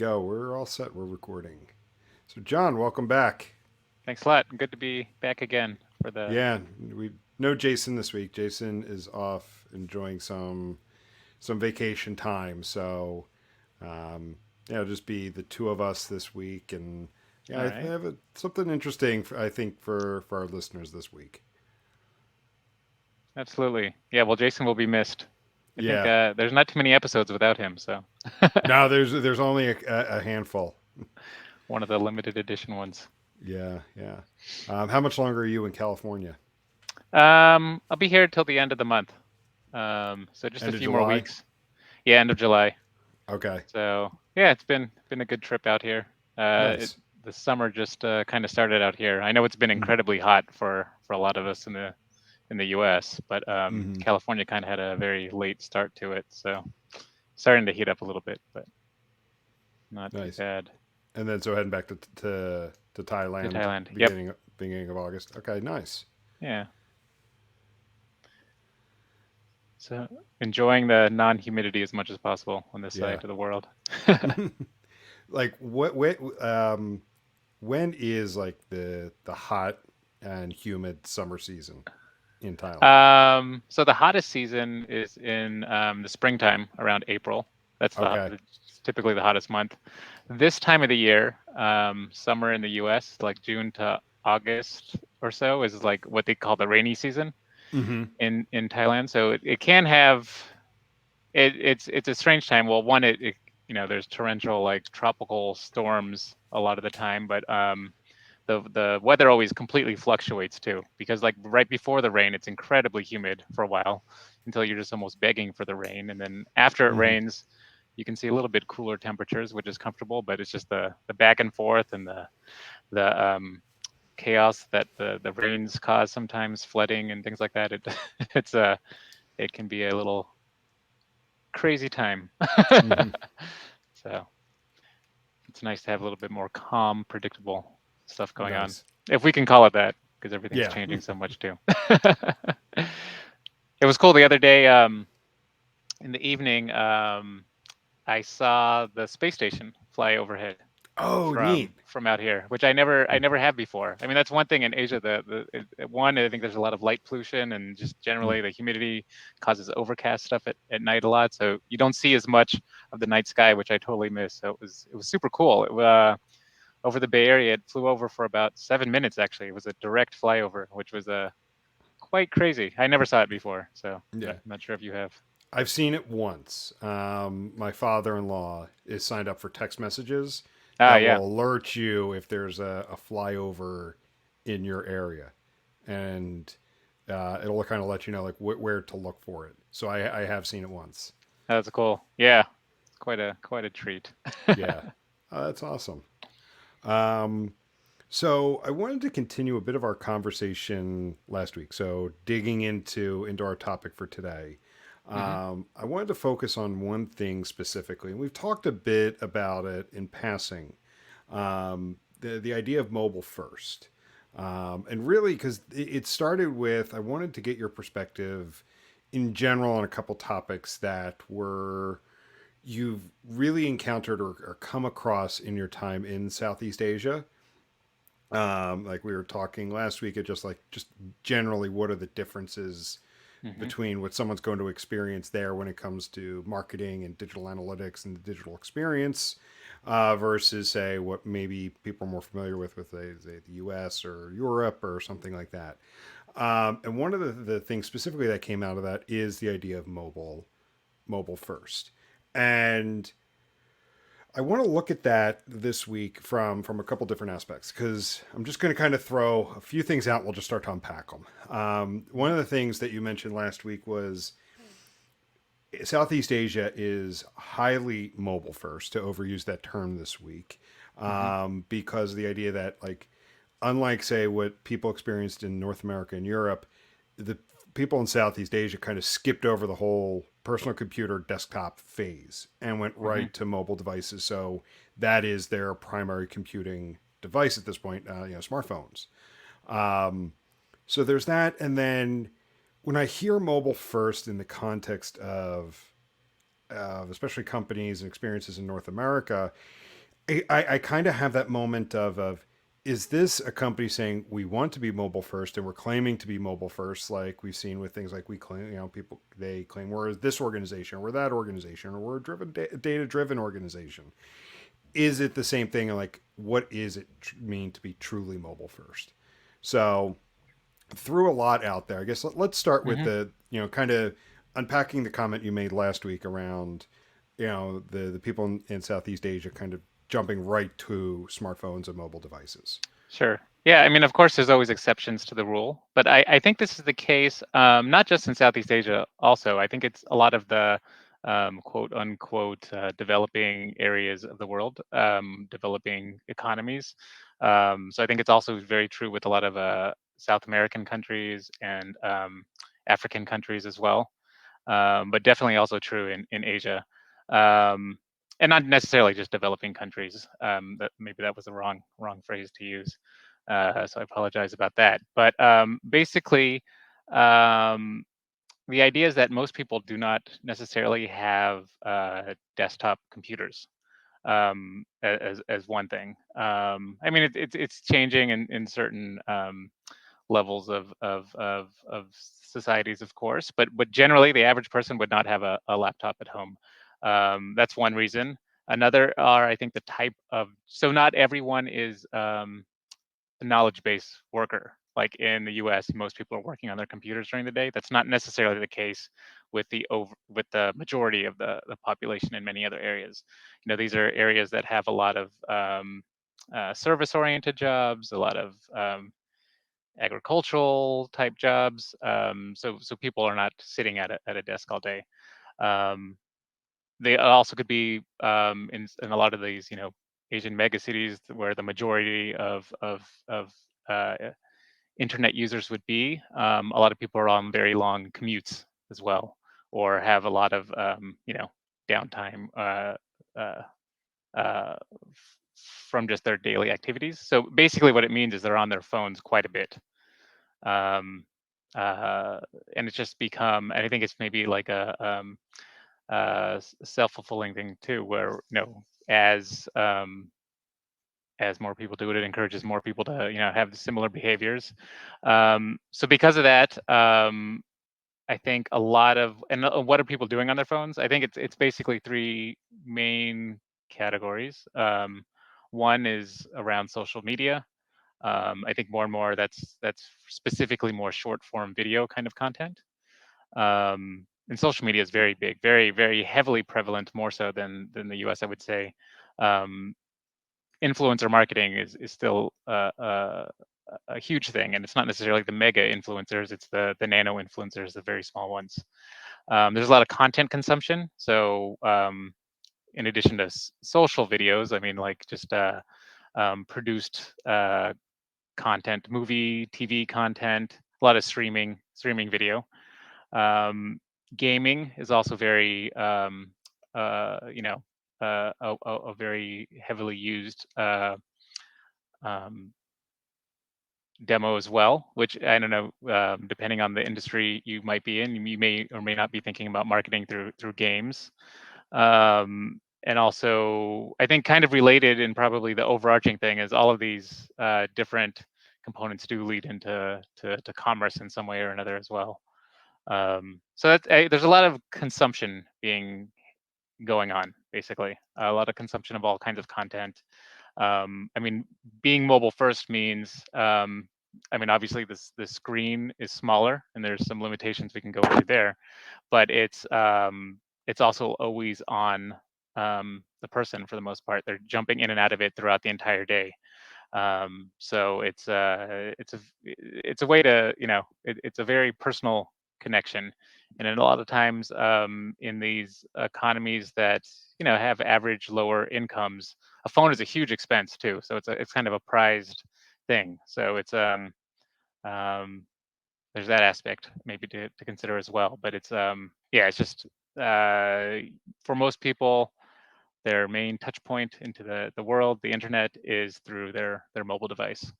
go. We're all set. We're recording. So, John, welcome back. Thanks a lot. Good to be back again for the. Yeah, we no Jason this week. Jason is off enjoying some vacation time. So, it'll just be the two of us this week, and yeah, All I right. have something interesting. I think for our listeners this week. Absolutely. Yeah. Well, Jason will be missed. I think Yeah. there's not too many episodes without him, so No, there's only a handful. one of the limited edition ones. Yeah, yeah. How much longer are you in California? I'll be here till the end of the month. So just a End of few more July. weeks. Yeah, end of July. Okay. So yeah, it's been a good trip out here. Nice. The summer just kind of started out here. I know it's been Mm-hmm. incredibly hot for a lot of us in the U.S., but Mm-hmm. California kind of had a very late start to it, so starting to heat up a little bit, but not too Nice. bad. And then so heading back to To Thailand Thailand. Yep. beginning of August. Okay, nice. Yeah. So enjoying the non-humidity as much as possible on this Yeah. side of the world. Like when is like the hot and humid summer season in Thailand? So the hottest season is in the springtime around April. That's Okay. typically the hottest month. This time of the year, summer in the U.S., like June to August or so, is like what they call the rainy season Mm-hmm. in Thailand. So it can have it's a strange time. Well, one there's torrential like tropical storms a lot of the time, but the weather always completely fluctuates too, because like right before the rain, it's incredibly humid for a while until you're just almost begging for the rain, and then after it Mm-hmm. rains, you can see a little bit cooler temperatures, which is comfortable, but it's just the back and forth and the chaos that the rains cause sometimes, flooding and things like that. It's it can be a little crazy time. Mm-hmm. So it's nice to have a little bit more calm, predictable stuff going on, Nice. if we can call it that, because everything's Yeah. changing so much too. It was cool the other day. In the evening, I saw the space station fly overhead Oh, neat. from out here, which I never have before. I mean, that's one thing in Asia. One, I think there's a lot of light pollution, and just generally the humidity causes overcast stuff at night a lot. So you don't see as much of the night sky, which I totally miss. So it was super cool. Over the Bay Area, it flew over for about 7 minutes. Actually, it was a direct flyover, which was quite crazy. I never saw it before, so Yeah. I'm not sure if you have. I've seen it once. My father-in-law is signed up for text messages Ah, that yeah, will alert you if there's a flyover in your area, and it'll kind of let you know like where to look for it. So I have seen it once. that's cool. Yeah, it's quite a treat. Yeah, that's awesome. Um, so I wanted to continue a bit of our conversation last week. So digging into our topic for today, Hmm. I wanted to focus on one thing specifically, and we've talked a bit about it in passing. The idea of mobile first, and really because it started with I wanted to get your perspective in general on a couple topics that were you've really encountered or come across in your time in Southeast Asia. Like we were talking last week, it just generally what are the differences Hmm. between what someone's going to experience there when it comes to marketing and digital analytics and the digital experience versus say what maybe people are more familiar with say the US or Europe or something like that. And one of the things specifically that came out of that is the idea of mobile first. And I want to look at that this week from a couple different aspects because I'm just going to kind of throw a few things out. We'll just start to unpack them. One of the things that you mentioned last week was Southeast Asia is highly mobile first, to overuse that term this week, Hmm. because the idea that like unlike say what people experienced in North America and Europe, the people in Southeast Asia kind of skipped over the whole personal computer desktop phase and went Hmm. right to mobile devices. So that is their primary computing device at this point, smartphones. Um, so there's that. And then when I hear mobile first in the context of especially companies and experiences in North America, I kind of have that moment of is this a company saying we want to be mobile first and we're claiming to be mobile first, like we've seen with things like we claim, people they claim we're this organization or we're that organization or we're a data driven organization. Is it the same thing? Like, what is it mean to be truly mobile first? So threw a lot out there. I guess let's start with Hmm. the kind of unpacking the comment you made last week around the people in Southeast Asia kind of jumping right to smartphones and mobile devices. Sure. Yeah, I mean, of course, there's always exceptions to the rule, but I think this is the case, not just in Southeast Asia. Also, I think it's a lot of the quote unquote developing areas of the world, developing economies. So I think it's also very true with a lot of South American countries and African countries as well, but definitely also true in Asia. Um, and not necessarily just developing countries. That maybe that was the wrong phrase to use. So I apologize about that. But basically, um, the idea is that most people do not necessarily have desktop computers, as one thing. I mean, it's changing in certain levels of societies, of course, but generally, the average person would not have a laptop at home. That's one reason. Another are, I think, the type of, so not everyone is a knowledge base worker. Like in the U.S., most people are working on their computers during the day. That's not necessarily the case with the majority of the population in many other areas. These are areas that have a lot of service-oriented jobs, a lot of agricultural type jobs. So people are not sitting at a desk all day. Um, they also could be in a lot of these, Asian megacities where the majority of uh, internet users would be. A lot of people are on very long commutes as well, or have a lot of downtime uh, uh, from just their daily activities. So basically, what it means is they're on their phones quite a bit. Um, and it's just become, and I think it's maybe like a self-fulfilling thing too, where as more people do it, it encourages more people to have similar behaviors. So because of that, I think a lot of, and what are people doing on their phones? I think it's basically three main categories. One is around social media. I think more and more that's specifically more short form video kind of content. And social media is very big, very, very heavily prevalent, more so than the US, I would say. Um, Influencer marketing is still a huge thing, and it's not necessarily the mega influencers; it's the nano influencers, the very small ones. There's a lot of content consumption, so in addition to social videos, I mean, like just produced content, movie, TV content, a lot of streaming video. Um, Gaming is also very, you know, a very heavily used um, demo as well, which I don't know, depending on the industry you might be in, you may or may not be thinking about marketing through games. And also, I think kind of related, and probably the overarching thing is all of these different components do lead into to commerce in some way or another as well. So there's a lot of consumption going on, basically, a lot of consumption of all kinds of content. I mean, being mobile first means, I mean, obviously the screen is smaller, and there's some limitations we can go into there, but it's also always on the person for the most part. They're jumping in and out of it throughout the entire day. So it's a way to, it's a very personal connection. And then a lot of times in these economies that have average lower incomes, a phone is a huge expense too. So it's kind of a prized thing. So it's there's that aspect maybe to consider as well. But it's yeah, it's just uh, for most people, their main touch point into the world, the internet, is through their mobile device.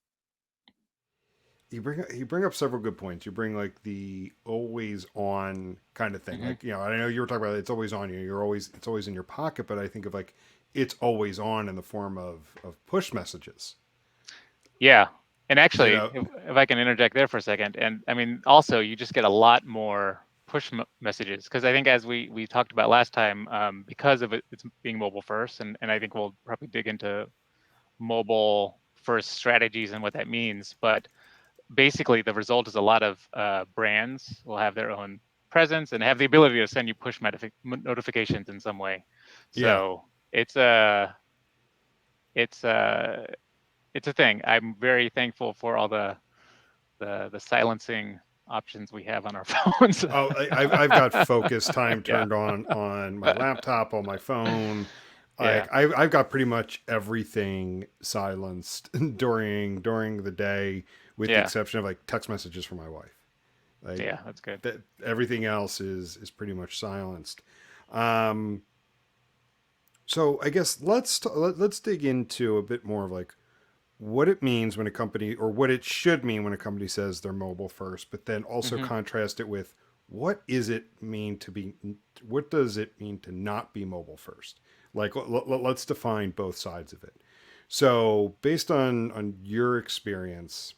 You bring up several good points. You bring like the always on kind of thing. Hmm. Like, I know you were talking about it's always on you. It's always in your pocket, but I think of like it's always on in the form of push messages. Yeah. And You actually, know, if I can interject there for a second, and I mean, also you just get a lot more push messages because I think as we talked about last time, because of it's being mobile first, and I think we'll probably dig into mobile first strategies and what that means. But basically, the result is a lot of brands will have their own presence and have the ability to send you push notifications in some way. yeah. So it's a it's a thing. I'm very thankful for all the silencing options we have on our phones. Oh, I've got focus time Yeah. turned on my laptop, on my phone. Yeah. Like I've got pretty much everything silenced during the day, with the Yeah. exception of like text messages from my wife. Like Yeah. That's good. that, everything else is pretty much silenced. Um, so I guess let's dig into a bit more of like what it means when a company, or what it should mean when a company says they're mobile first, but then also Hmm. contrast it with what does it mean to not be mobile first? Like let's define both sides of it. So based on your experience,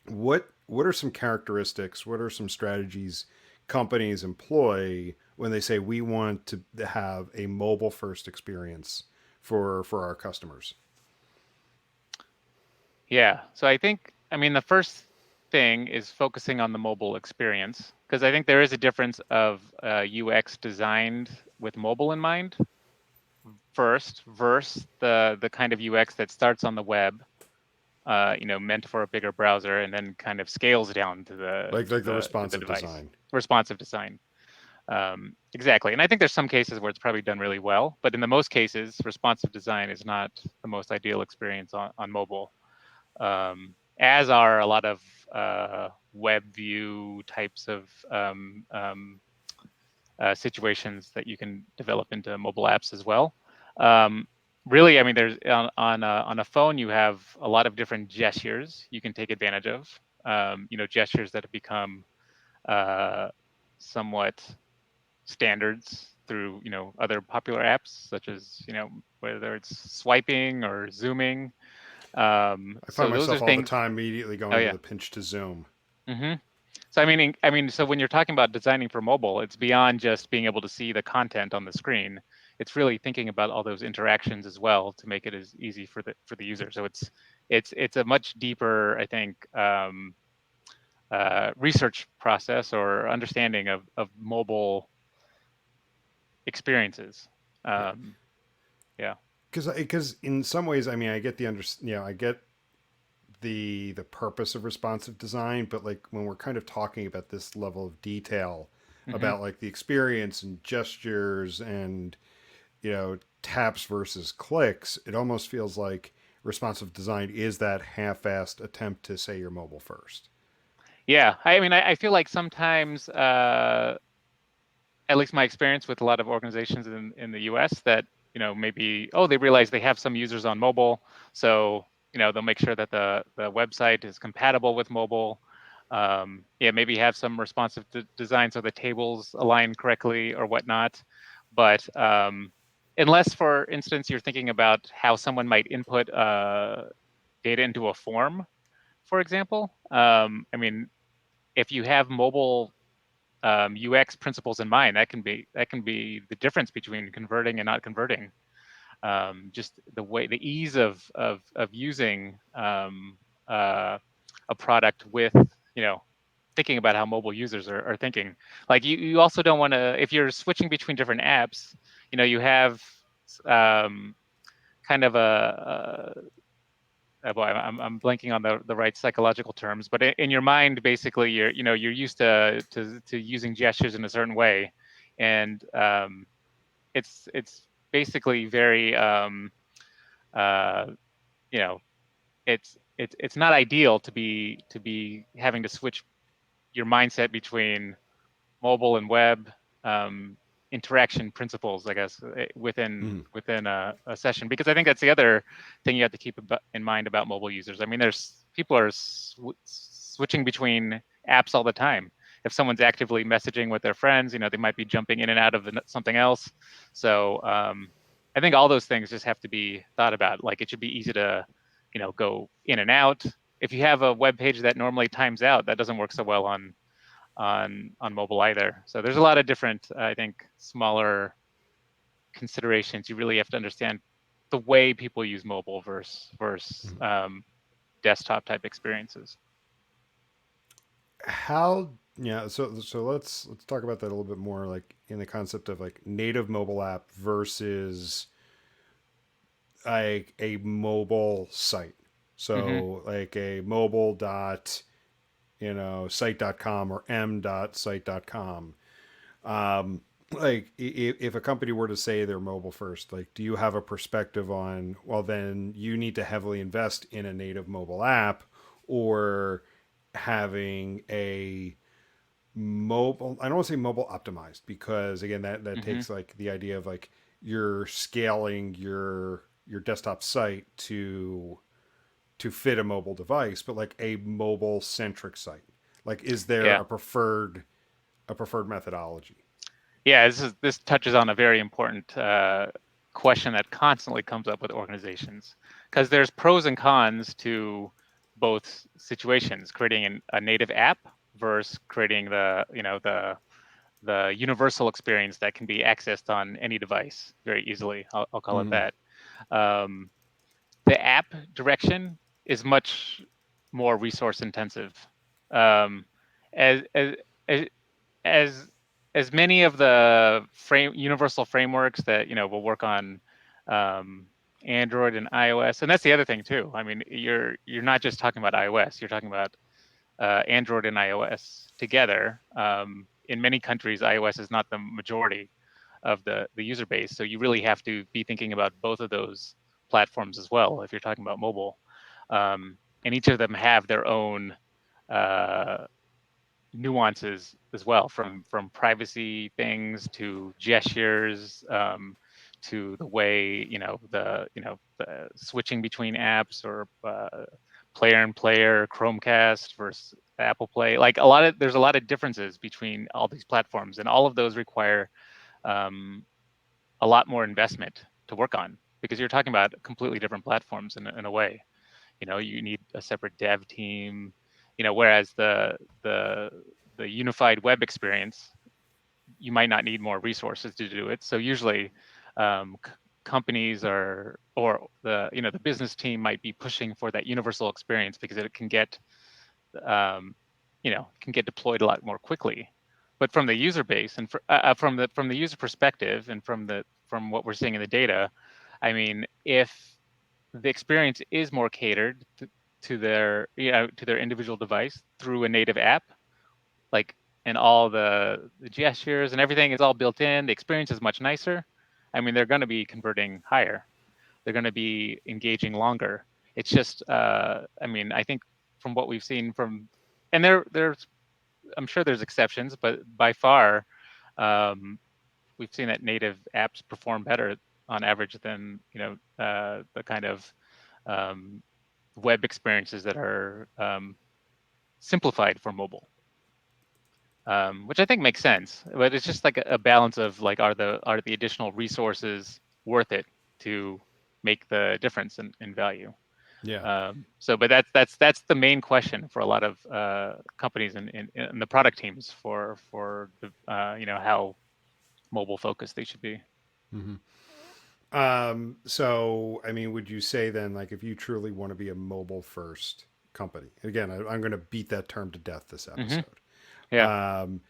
what are some characteristics, what are some strategies companies employ when they say we want to have a mobile first experience for our customers? Yeah. So I think, I mean, the first thing is focusing on the mobile experience because I think there is a difference of UX designed with mobile in mind first versus the kind of UX that starts on the web, meant for a bigger browser and then kind of scales down to the Like to the the to the responsive device. design. Responsive design. Exactly. And I think there's some cases where it's probably done really well, but in the most cases, responsive design is not the most ideal experience on mobile. As are a lot of web view types of situations that you can develop into mobile apps as well. Um, Really, I mean, there's on a phone you have a lot of different gestures you can take advantage of. Gestures that have become uh, somewhat standards through other popular apps such as whether it's swiping or zooming. I find So those are myself all the things. time immediately Oh going to yeah. the pinch to zoom. Hmm. So I mean, so when you're talking about designing for mobile, it's beyond just being able to see the content on the screen. It's really thinking about all those interactions as well to make it as easy for the user. So it's a much deeper, I think, research process or understanding of mobile experiences. Yeah, Um, yeah. because in some ways, I mean, I get I get the purpose of responsive design, but like when we're kind of talking about this level of detail Hmm. about like the experience and gestures and taps versus clicks, it almost feels like responsive design is that half-assed attempt to say you're mobile first. Yeah. I mean, I feel like sometimes, at least my experience with a lot of organizations in the US that, maybe, oh, they realize they have some users on mobile. So, they'll make sure that the website is compatible with mobile. Yeah, maybe have some responsive design so the tables align correctly or whatnot. But unless, for instance, you're thinking about how someone might input data into a form, for example, I mean, if you have mobile UX principles in mind, that can be the difference between converting and not converting. Just the ease of using a product with thinking about how mobile users are thinking. Like you also don't want to, if you're switching between different apps, you have um, kind of boy, I'm blanking on the right psychological terms, but in your mind, basically, you're used to using gestures in a certain way, and it's basically very uh, you know it's not ideal to be having to switch your mindset between mobile and web um, interaction principles, I guess, within Mm. within a session. Because I think that's the other thing you have to keep in mind about mobile users. I mean, there's people are switching between apps all the time. If someone's actively messaging with their friends, they might be jumping in and out of something else. So I think all those things just have to be thought about. Like it should be easy to, go in and out. If you have a web page that normally times out, that doesn't work so well on mobile either. So there's a lot of different, I think, smaller considerations. You really have to understand the way people use mobile versus desktop type experiences. How yeah, so let's talk about that a little bit more, like in the concept of like native mobile app versus like a mobile site. Mm-hmm. So like a mobile dot site.com or m dot site.com. Um, like if a company were to say they're mobile first, like do you have a perspective on, well, then you need to heavily invest in a native mobile app, or having a mobile, I don't want to say mobile optimized, because again that Mm-hmm. takes like the idea of like you're scaling your desktop site to fit a mobile device, but like a mobile centric site. Like is there Yeah. a preferred methodology? Yeah, this touches on a very important question that constantly comes up with organizations, because there's pros and cons to both situations: creating a native app versus creating the universal experience that can be accessed on any device very easily. I'll call it Mm-hmm. that. Um, the app direction is much more resource intensive. Um, as, as as as as many of the universal frameworks that will work on um, Android and iOS, and that's the other thing too. I mean, you're not just talking about iOS; you're talking about Android and iOS together. In many countries, iOS is not the majority of the user base, so you really have to be thinking about both of those platforms as well if you're talking about mobile. And each of them have their own uh, nuances as well, from privacy things to gestures, to the way the switching between apps, or player and player, Chromecast versus Apple Play. Like there's a lot of differences between all these platforms, and all of those require um, a lot more investment to work on, because you're talking about completely different platforms in a way. You need a separate dev team, whereas the the unified web experience, you might not need more resources to do it. So usually companies or the business team might be pushing for that universal experience, because it um, can get deployed a lot more quickly. But from the user base, and from the user perspective, and from what we're seeing in the data, I mean, if the experience is more catered to their individual device through a native app, like, and all the gestures and everything is all built in, the experience is much nicer. I mean, they're going to be converting higher. They're going to be engaging longer. It's just, I mean, I think from what we've seen and there's, I'm sure there's exceptions, but by far, um, we've seen that native apps perform better on average than the kind of um, web experiences that are simplified for mobile, which I think makes sense. But it's just like a balance of like, are the additional resources worth it to make the difference in value? Yeah. But that's the main question for a lot of companies in the product teams for the how mobile focused they should be. Mm-hmm. So I mean, would you say then, like, if you truly want to be a mobile first company, again, I'm going to beat that term to death this Hmm. episode. Yeah. Um,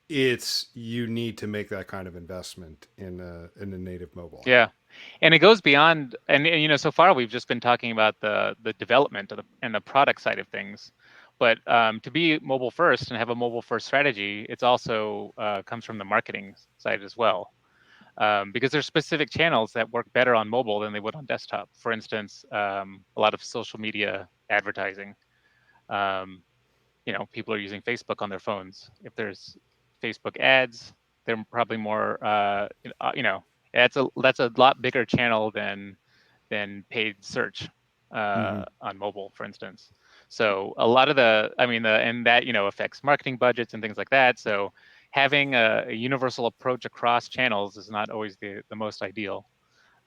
it's you need to make that kind of investment in a native mobile app. Yeah, and it goes beyond, and so far we've just been talking about the development and the product side of things, but to be mobile first and have a mobile first strategy, it's also comes from the marketing side as well, because there's specific channels that work better on mobile than they would on desktop. For instance, a lot of social media advertising. Um, People are using Facebook on their phones. If there's Facebook ads, they're probably more, that's a lot bigger channel than paid search Mm-hmm. on mobile, for instance. So a lot of and that affects marketing budgets and things like that. So having a universal approach across channels is not always the most ideal.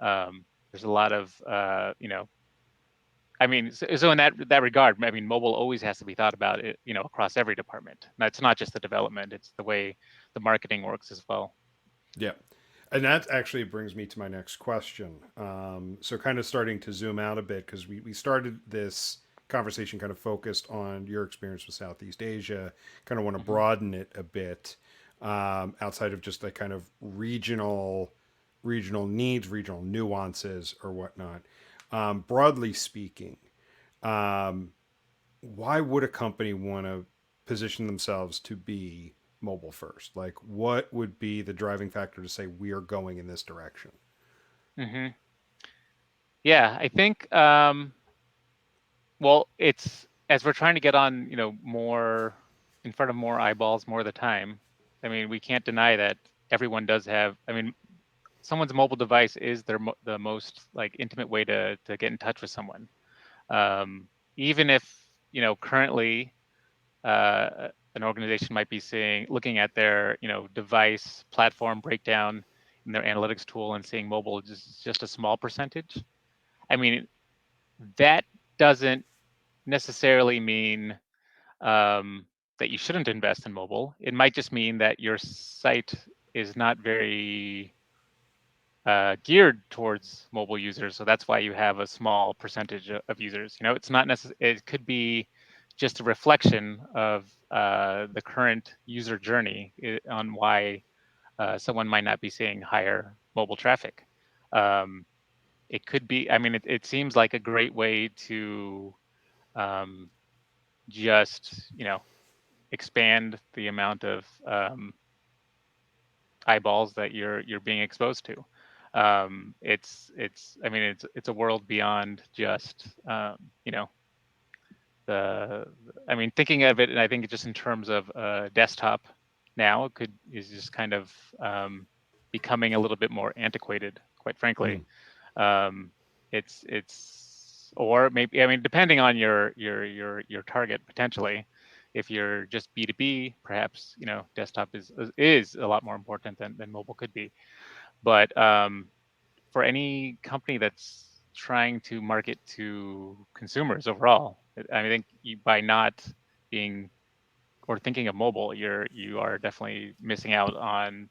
There's a lot of I mean, so in that regard, I mean, mobile always has to be thought about, across every department. Now, it's not just the development; it's the way the marketing works as well. Yeah. And that actually brings me to my next question. So, kind of starting to zoom out a bit, because we started this conversation kind of focused on your experience with Southeast Asia. Kind of want to Hmm. broaden it a bit outside of just the kind of regional needs, regional nuances, or whatnot. Broadly speaking, um, why would a company want to position themselves to be mobile first? Like, what would be the driving factor to say we are going in this direction? Hmm. Yeah, I think. Well, it's as we're trying to get on, more in front of more eyeballs more of the time. I mean, we can't deny that everyone does have. I mean, someone's mobile device is the most like intimate way to get in touch with someone. Even if currently an organization might be looking at their device platform breakdown in their analytics tool and seeing mobile just a small percentage. I mean, that doesn't necessarily mean um, that you shouldn't invest in mobile. It might just mean that your site is not very geared towards mobile users, so that's why you have a small percentage of users. It's not necessary. It could be just a reflection of the current user journey on why someone might not be seeing higher mobile traffic. Um, it could be. I mean, it seems like a great way to um, just expand the amount of eyeballs that you're being exposed to. It's I mean it's a world beyond just the I mean thinking of it, and I think just in terms of desktop now it could is just kind of becoming a little bit more antiquated, quite frankly. Mm. um, it's or maybe, I mean, depending on your target, potentially if you're just B2B, perhaps desktop is a lot more important than mobile could be. But for any company that's trying to market to consumers overall, I think by not being or thinking of mobile, you are definitely missing out on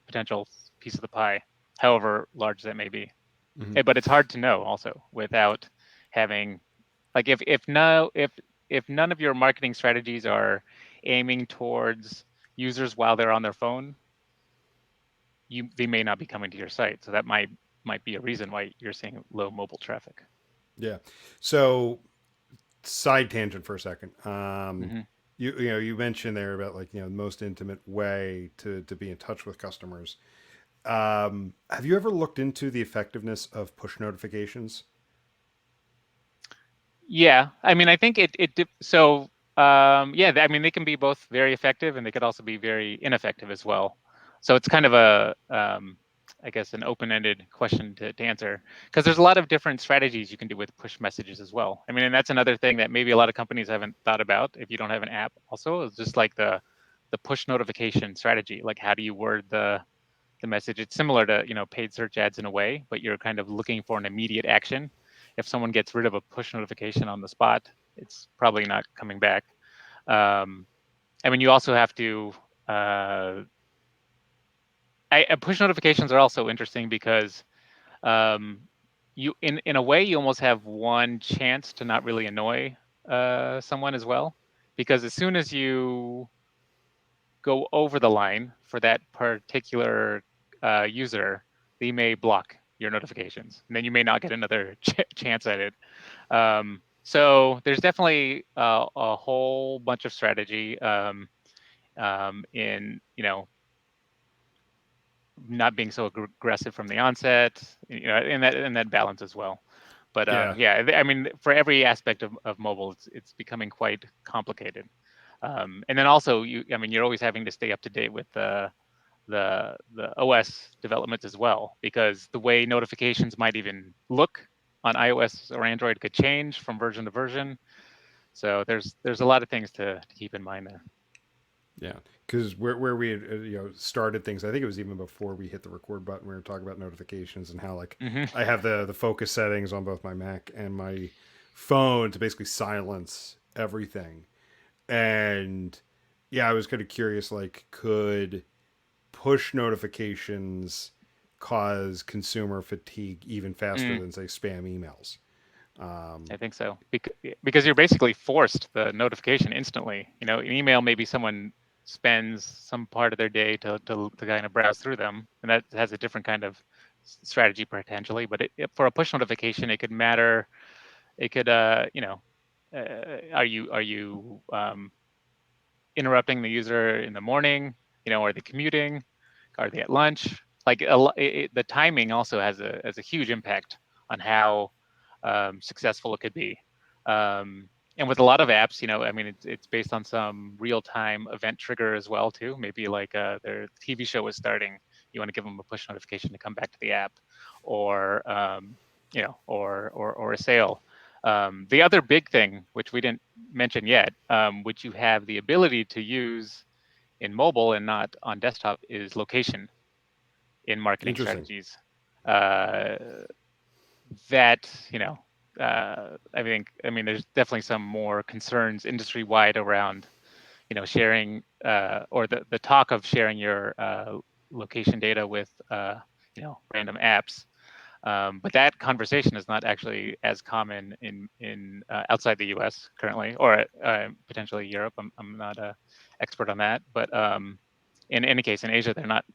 potential piece of the pie, however large that may be. Hmm. But it's hard to know also without having, like, if none of your marketing strategies are aiming towards users while they're on their phone, they may not be coming to your site. So that might be a reason why you're seeing low mobile traffic. Yeah. So, side tangent for a second. Hmm. You mentioned there about, like, the most intimate way to be in touch with customers. Have you ever looked into the effectiveness of push notifications? Yeah, I mean, I think so. Yeah, I mean, they can be both very effective and they could also be very ineffective as well. So it's kind of I guess, an open-ended question to answer, because there's a lot of different strategies you can do with push messages as well. I mean, and that's another thing that maybe a lot of companies haven't thought about. If you don't have an app, also, it's just like the push notification strategy. Like, how do you word the message? It's similar to paid search ads in a way, but you're kind of looking for an immediate action. If someone gets rid of a push notification on the spot, it's probably not coming back. um, I mean, you also have to uh, push notifications are also interesting because um, you in a way you almost have one chance to not really annoy someone as well, because as soon as you go over the line for that particular user, they may block your notifications, and then you may not get another chance at it. So there's definitely a whole bunch of strategy in not being so aggressive from the onset, in that balance as well. But Yeah. yeah, I mean, for every aspect of mobile, it's becoming quite complicated. And then also, I mean, you're always having to stay up to date with the OS developments as well, because the way notifications might even look on iOS or Android could change from version to version. So there's a lot of things to keep in mind there. Yeah, because where we had, started things, I think it was even before we hit the record button. We were talking about notifications and how like Hmm. I have the focus settings on both my Mac and my phone to basically silence everything. And yeah, I was kind of curious, like, could push notifications cause consumer fatigue even faster Mm, than say spam emails? Um, I think so. Because you're basically forced the notification instantly. An email, maybe someone spends some part of their day to kind of browse through them, and that has a different kind of strategy potentially. But for a push notification, it could matter. It could, are you interrupting the user in the morning? Are they commuting? Are they at lunch? Like the timing also has a huge impact on how successful it could be. Um, and with a lot of apps, I mean, it's based on some real-time event trigger as well too. Maybe like their TV show is starting, you want to give them a push notification to come back to the app, or or a sale. The other big thing, which we didn't mention yet, which you have the ability to use in mobile and not on desktop, is location in marketing Interesting. strategies. Uh, that I mean, there's definitely some more concerns industry wide around sharing or the talk of sharing your location data with random apps. But that conversation is not actually as common in outside the U.S. currently, or potentially Europe. I'm not an expert on that, but in any case, in Asia, they're not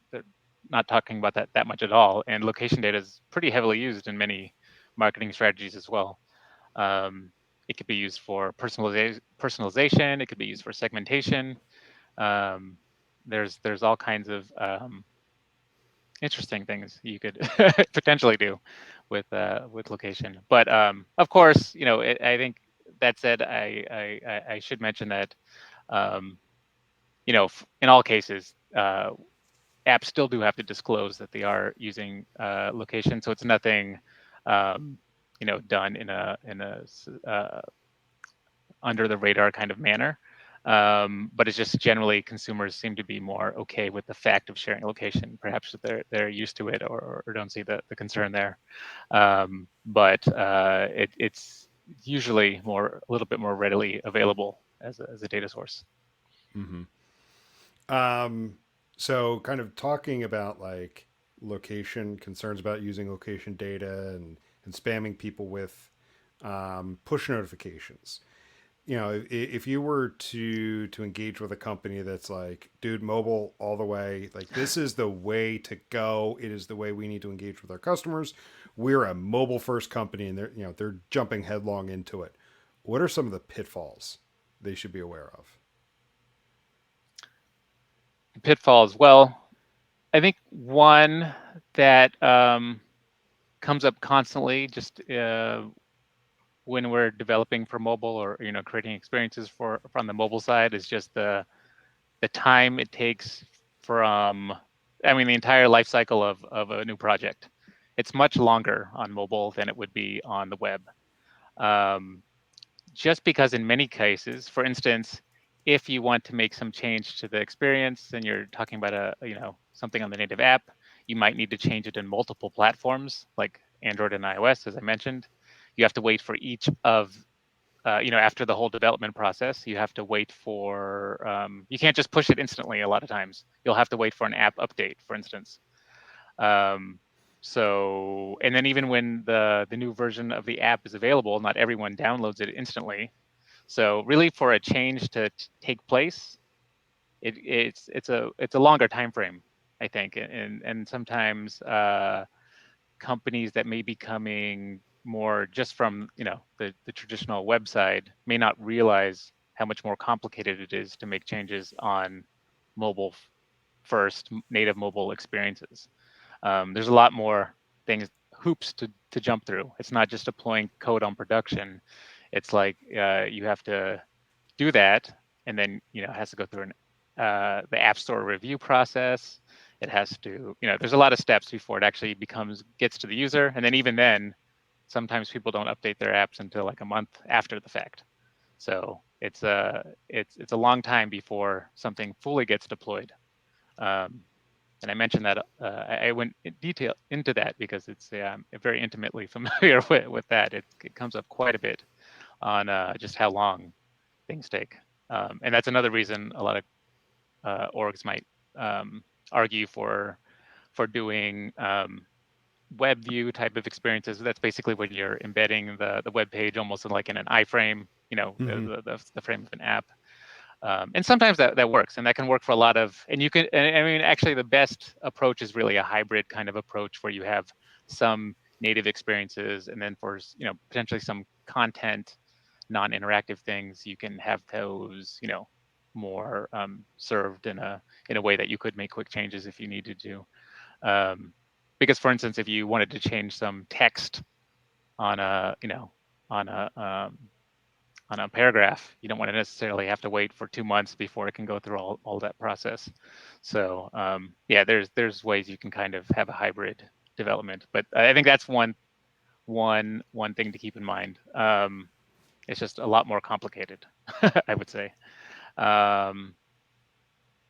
talking about that much at all. And location data is pretty heavily used in many marketing strategies as well. Um, it could be used for personalization. It could be used for segmentation. Um, there's all kinds of interesting things you could potentially do with location. But of course, I think that said, I should mention that um, in all cases, apps still do have to disclose that they are using location, so it's nothing um, done in a under the radar kind of manner. But it's just generally consumers seem to be more okay with the fact of sharing location. Perhaps they're used to it, or don't see the concern there. But it's usually a little bit more readily available as a data source. hmm Um, so kind of talking about like location concerns about using location data and spamming people with push notifications. If you were to engage with a company that's like, dude, mobile all the way, like this is the way to go. It is the way we need to engage with our customers. We're a mobile first company, and they're jumping headlong into it. What are some of the pitfalls they should be aware of? Pitfalls. Well, I think one that comes up constantly, just when we're developing for mobile, or creating experiences for from the mobile side, is just the time it takes from, I mean, the entire life cycle of a new project. It's much longer on mobile than it would be on the web. Um, just because in many cases, for instance, if you want to make some change to the experience and you're talking about something on the native app, you might need to change it in multiple platforms like Android and iOS, as I mentioned. You have to wait for each of after the whole development process, you have to wait for, you can't just push it instantly a lot of times. You'll have to wait for an app update, for instance. Um, and then even when the new version of the app is available, not everyone downloads it instantly. So really, for a change to take place, it's a longer time frame, I think, and sometimes companies that may be coming more just from the traditional website may not realize how much more complicated it is to make changes on mobile first native mobile experiences. There's a lot more things, hoops to jump through. It's not just deploying code on production. It's like you have to do that, and then it has to go through the App Store review process. It has to, there's a lot of steps before it actually gets to the user, and then even then, sometimes people don't update their apps until like a month after the fact. So it's a long time before something fully gets deployed. And I mentioned that I went in detail into that because it's I'm very intimately familiar with that. It comes up quite a bit on just how long things take, and that's another reason a lot of orgs might argue for doing web view type of experiences. That's basically when you're embedding the web page almost like in an iframe, Mm-hmm. the frame of an app. And sometimes that works, and that can work for a lot of, and you can, and I mean, actually the best approach is really a hybrid kind of approach where you have some native experiences, and then for, potentially some content, non-interactive things, you can have those, more served in a way that you could make quick changes if you needed to. Because for instance, if you wanted to change some text on a, on a on a paragraph, you don't want to necessarily have to wait for 2 months before it can go through all that process. So yeah, there's ways you can kind of have a hybrid development, but I think that's one thing to keep in mind. It's just a lot more complicated, I would say. Um,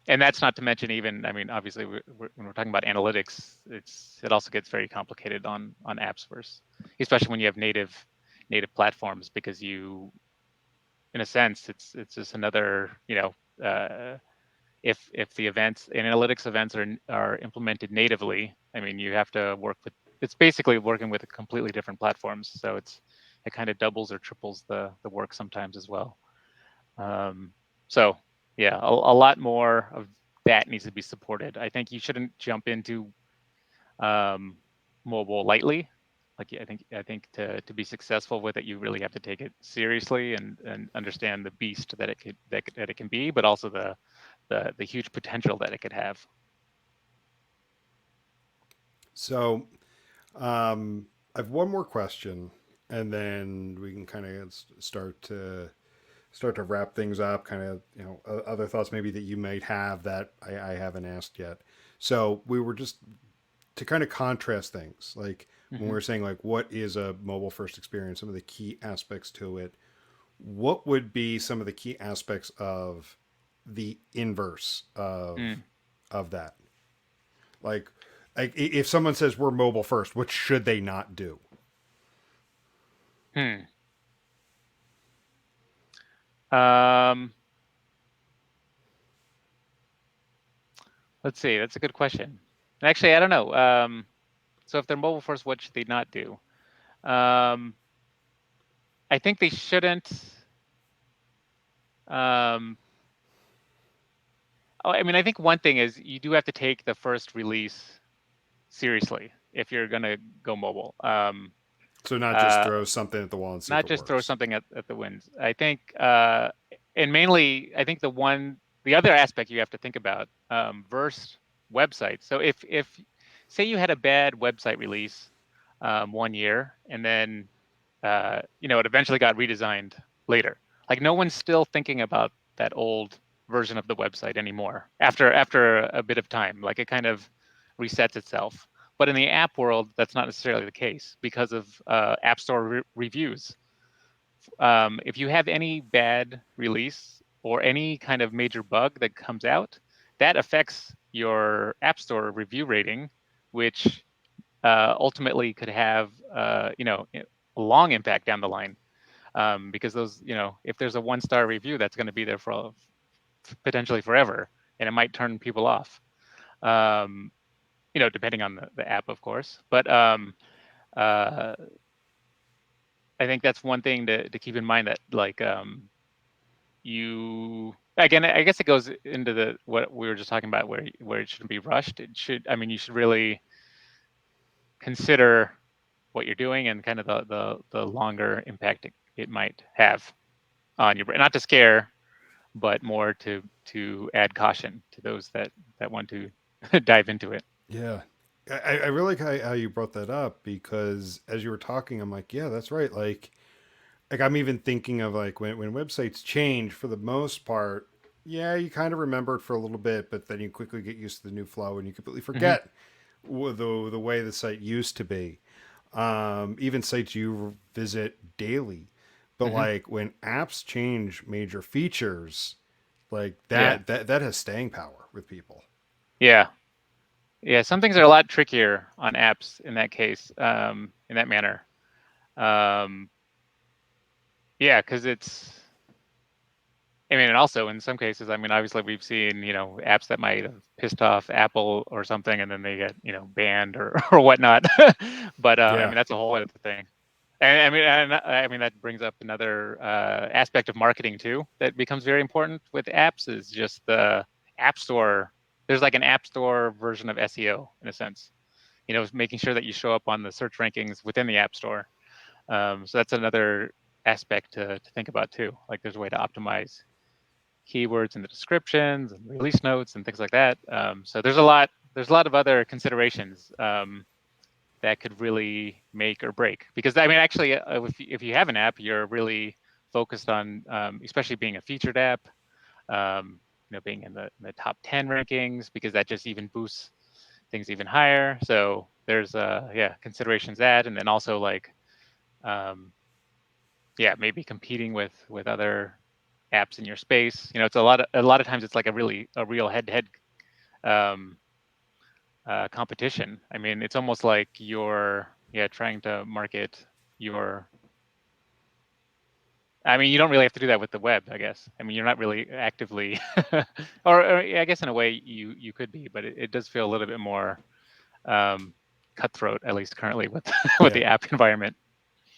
and that's not to mention even, I mean, obviously when we're talking about analytics, it also gets very complicated on apps first, especially when you have native platforms, because in a sense, it's just another, if the events, analytics events are implemented natively, I mean, you have to work with, it's basically working with completely different platforms. So it kind of doubles or triples the work sometimes as well. So yeah, a lot more of that needs to be supported. I think you shouldn't jump into mobile lightly. Like I think to be successful with it, you really have to take it seriously and understand the beast that it can be, but also the huge potential that it could have. So, I have one more question, and then we can kind of start to wrap things up. Kind of, other thoughts maybe that you might have that I haven't asked yet. So we were just to kind of contrast things, like when we Mm-hmm. were saying like what is a mobile first experience, some of the key aspects to it. What would be some of the key aspects of the inverse Mm. of that? Like, if someone says we're mobile first, what should they not do? Hmm. Um, let's see. That's a good question. Actually, I don't know. So if they're mobile first, what should they not do? Um, I think they shouldn't. Um, I mean, I think one thing is you do have to take the first release seriously if you're going to go mobile. So not just Uh, throw something at the wall and see if Not it just throw works. something at the wind. I think, and mainly, I think the other aspect you have to think about, versus websites. So if say you had a bad website release 1 year, and then it eventually got redesigned later. Like no one's still thinking about that old version of the website anymore after a bit of time. Like it kind of resets itself. But in the app world, that's not necessarily the case because of App Store reviews. If you have any bad release or any kind of major bug that comes out, that affects your App Store review rating, which ultimately could have a long impact down the line, because those, if there's a 1-star review, that's going to be there for potentially forever, and it might turn people off. Um, Depending on the app, of course. But uh, I think that's one thing to keep in mind, that like you again, I guess it goes into the what we were just talking about, where it shouldn't be rushed. It should, I mean, you should really consider what you're doing and kind of the longer impact it might have on your brain. Not to scare, but more to add caution to those that want to dive into it. Yeah. I really like how you brought that up because as you were talking, I'm like, yeah, that's right. Like I'm even thinking of like when websites change for the most part, yeah, you kind of remember it for a little bit, but then you quickly get used to the new flow and you completely Mm-hmm. forget the way the site used to be. Even sites you visit daily. But Hmm. like when apps change major features, like Yeah. that has staying power with people. Yeah. Yeah. Some things are a lot trickier on apps in that case, in that manner. Um, yeah, because it's. I mean, and also in some cases, I mean, obviously we've seen, apps that might have pissed off Apple or something, and then they get, banned or or whatnot. But I Yeah. mean, that's a whole other thing. And I mean that brings up another aspect of marketing too that becomes very important with apps is just the app store. There's like an app store version of SEO in a sense. Making sure that you show up on the search rankings within the app store. So that's another aspect to think about too. Like there's a way to optimize keywords in the descriptions and release notes and things like that. So there's a lot of other considerations that could really make or break. Because I mean, actually, if you have an app, you're really focused on, especially being a featured app, being in the top 10 rankings, because that just even boosts things even higher. So there's considerations that, and then also like um, maybe competing with other apps in your space. It's a lot of times it's like a real head-to-head um, competition. I mean, it's almost like you're trying to market your. I mean, you don't really have to do that with the web, I guess. I mean, you're not really actively, or I guess in a way you could be, but it does feel a little bit more um, cutthroat, at least currently with with Yeah. the app environment.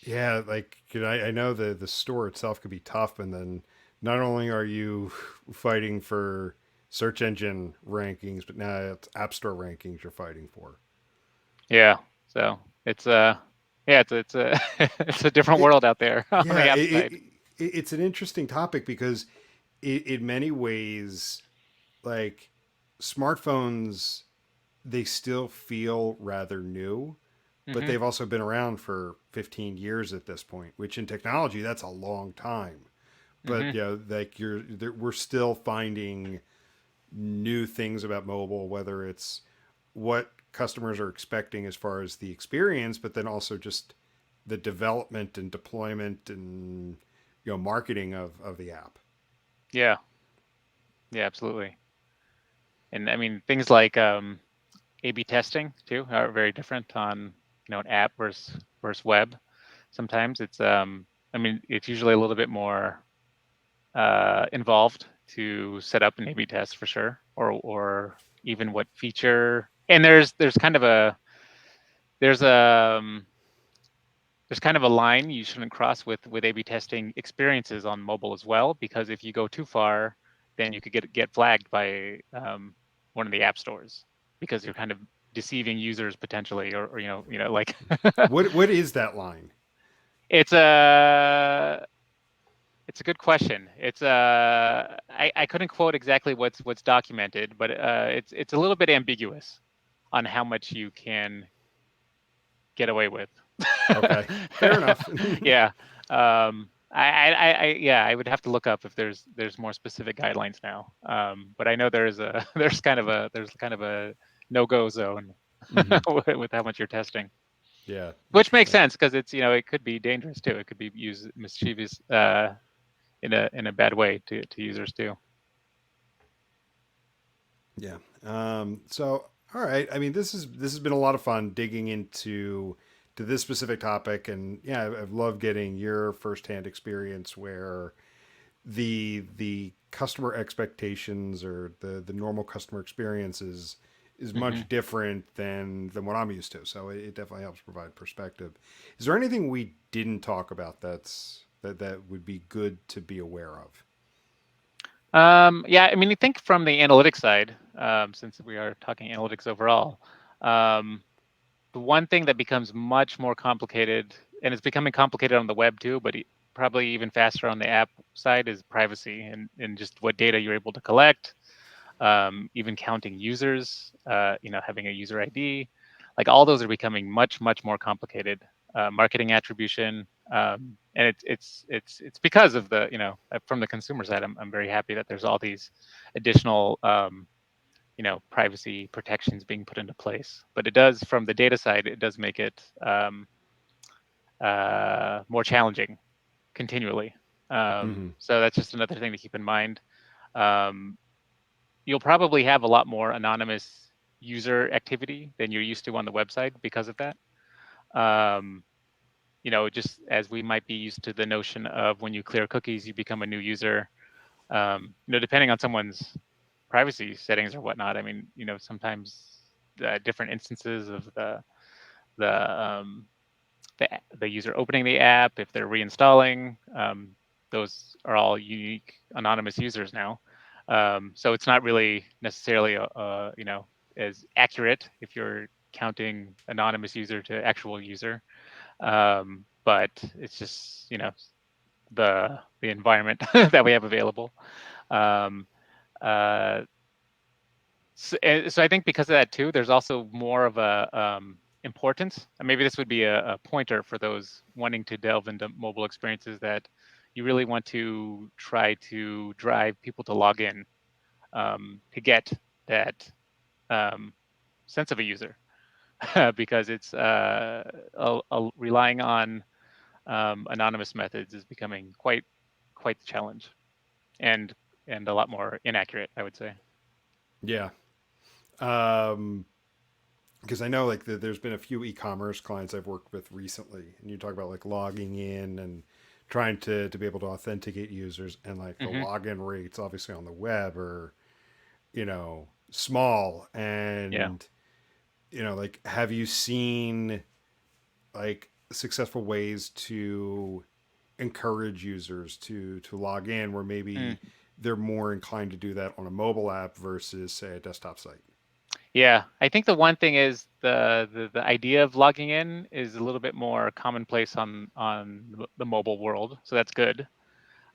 Yeah, like I know the store itself could be tough, and then not only are you fighting for search engine rankings, but now it's app store rankings you're fighting for. Yeah, so it's a it's a different It, world out there on yeah, the app side. it's an interesting topic because in many ways, like smartphones, they still feel rather new, but Hmm. they've also been around for 15 years at this point, which in technology that's a long time. But Hmm. like we're still finding new things about mobile, whether it's what customers are expecting as far as the experience, but then also just the development and deployment and marketing of the app. Yeah, yeah, absolutely. And I mean, things like A/B testing too are very different on an app versus web. Sometimes I mean, it's usually a little bit more involved to set up an A/B test for sure, or even what feature. And there's kind of a there's a there's kind of a line you shouldn't cross with A/B testing experiences on mobile as well, because if you go too far, then you could get flagged by one of the app stores because you're kind of deceiving users potentially, or like What is that line? it's a it's a good question. I couldn't quote exactly what's documented, but it's a little bit ambiguous on how much you can get away with. Okay, fair enough. Yeah. Yeah, I would have to look up if there's more specific guidelines now. But I know there's kind of a no-go zone Hmm. with how much you're testing, Yeah, which makes interesting. sense because it could be dangerous too. It could be used mischievous in a bad way to users too. Yeah. So, all right. I mean, this has been a lot of fun digging into this specific topic, and yeah, I've loved getting your firsthand experience where the customer expectations or the normal customer experience is Hmm. much different than what I'm used to. So it definitely helps provide perspective. Is there anything we didn't talk about that would be good to be aware of? Yeah, I mean, I think from the analytics side, since we are talking analytics overall, um, the one thing that becomes much more complicated, and it's becoming complicated on the web too, but probably even faster on the app side, is privacy and just what data you're able to collect, even counting users, having a user ID. Like all those are becoming much, much more complicated. Marketing attribution, and it's because of from the consumer side, I'm very happy that there's all these additional privacy protections being put into place. But it does, from the data side, it does make it more challenging continually. Hmm. So that's just another thing to keep in mind. Um, you'll probably have a lot more anonymous user activity than you're used to on the website because of that. Um, just as we might be used to the notion of when you clear cookies, you become a new user. Depending on someone's privacy settings or whatnot. I mean, sometimes different instances of the um, the user opening the app, if they're reinstalling, those are all unique anonymous users now. So it's not really necessarily as accurate if you're counting anonymous user to actual user. But it's just the environment that we have available. Um, uh, so I think because of that too, there's also more of a importance. And maybe this would be a pointer for those wanting to delve into mobile experiences, that you really want to try to drive people to log in, to get that um, sense of a user, because it's relying on anonymous methods is becoming quite the challenge, and a lot more inaccurate, I would say. Yeah. Um, because I know like there's been a few e-commerce clients I've worked with recently, and you talk about like logging in and trying to be able to authenticate users, and like the Hmm. login rates obviously on the web are small, Yeah. and like have you seen like successful ways to encourage users to log in where Mm. maybe they're more inclined to do that on a mobile app versus say a desktop site? Yeah, I think the one thing is the idea of logging in is a little bit more commonplace on the mobile world, so that's good.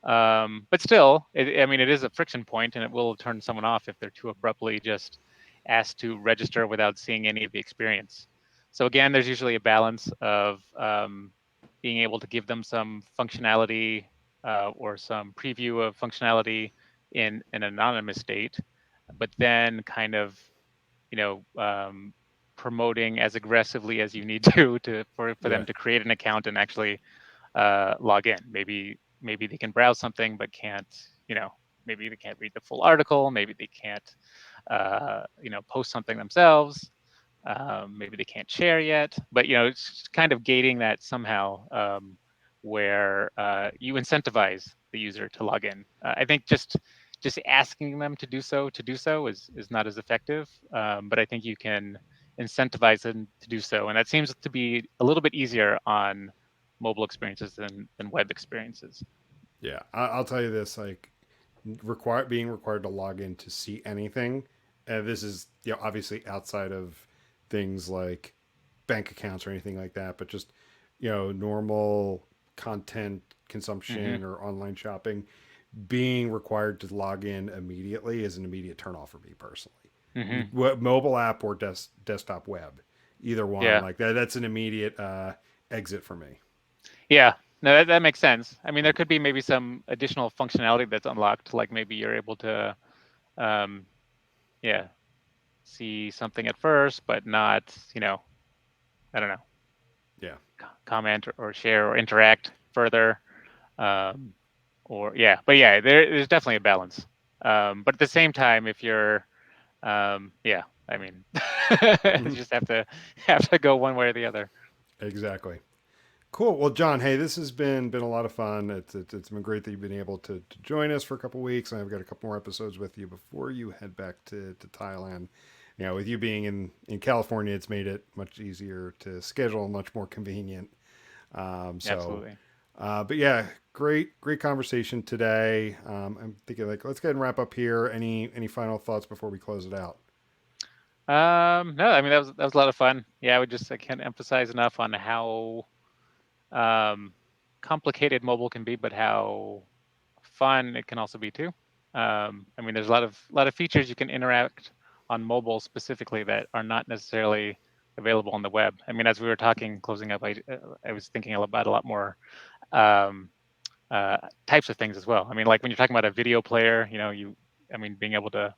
But still, I mean, it is a friction point, and it will turn someone off if they're too abruptly just asked to register without seeing any of the experience. So again, there's usually a balance of being able to give them some functionality, or some preview of functionality in an anonymous state, but then kind of you know, um, promoting as aggressively as you need for Yeah. them to create an account and actually log in. Maybe they can browse something but can't, maybe they can't read the full article. Maybe they can't, post something themselves. Maybe they can't share yet. But it's kind of gating that somehow, where you incentivize the user to log in. I think just asking them to do so is not as effective. But I think you can incentivize them to do so, and that seems to be a little bit easier on mobile experiences than web experiences. Yeah, I'll tell you this: like, being required to log in to see anything. This is obviously outside of things like bank accounts or anything like that, but just normal content Hmm. consumption or online shopping. Being required to log in immediately is an immediate turnoff for me personally. Hmm. Mobile app or desktop web, either one Yeah. like that. That's an immediate exit for me. Yeah. No, that makes sense. I mean, there could be maybe some additional functionality that's unlocked, like maybe you're able to, um, yeah, see something at first, but not, I don't know, Yeah, comment or share or interact further. Um, or yeah, but yeah, there's definitely a balance. But at the same time, if you're, yeah, I mean, you just have to go one way or the other. exactly. Cool. Well, John, hey, this has been a lot of fun. It's been great that you've been able to join us for a couple of weeks, and I've got a couple more episodes with you before you head back to Thailand. With you being in California, it's made it much easier to schedule and much more convenient. So, Absolutely. but yeah, great conversation today. I'm thinking like let's go ahead and wrap up here. Any final thoughts before we close it out? No, I mean that was a lot of fun. Yeah, I can't emphasize enough on how um, complicated mobile can be, but how fun it can also be too. I mean, there's a lot of features you can interact on mobile specifically that are not necessarily available on the web. I mean, as we were talking, closing up, I was thinking about a lot more um, types of things as well. I mean, like when you're talking about a video player, I mean, being able to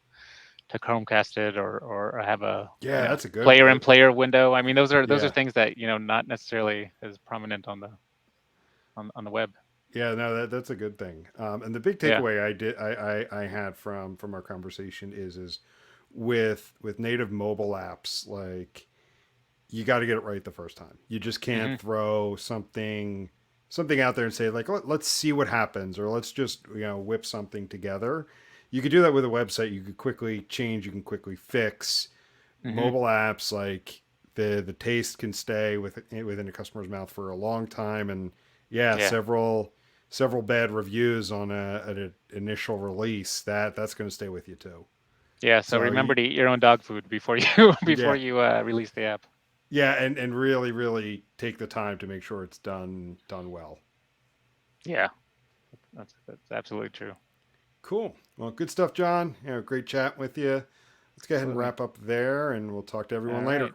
Chromecast it, or have a Yeah, that's a good. player in player window. I mean, those are Yeah, things that not necessarily as prominent on the web. Yeah, no, that's a good thing. And the big Yeah. takeaway I had from our conversation is with native mobile apps, like you got to get it right the first time. You just can't Hmm. throw something out there and say like let's see what happens, or let's just whip something together. You could do that with a website. You could quickly change. You can quickly fix. Hmm. Mobile apps, like the taste can stay within a customer's mouth for a long time, and yeah, Yeah. several bad reviews on an initial release, that's going to stay with you too. Yeah. So So remember to eat your own dog food before you before yeah, you release the app. yeah, and really take the time to make sure it's done well. Yeah. That's absolutely true. Cool. Well, good stuff, John. Great chat with you. Let's go ahead and Absolutely. wrap up there, and we'll talk to All everyone later. right.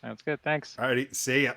Sounds good. Thanks. Alrighty, see ya.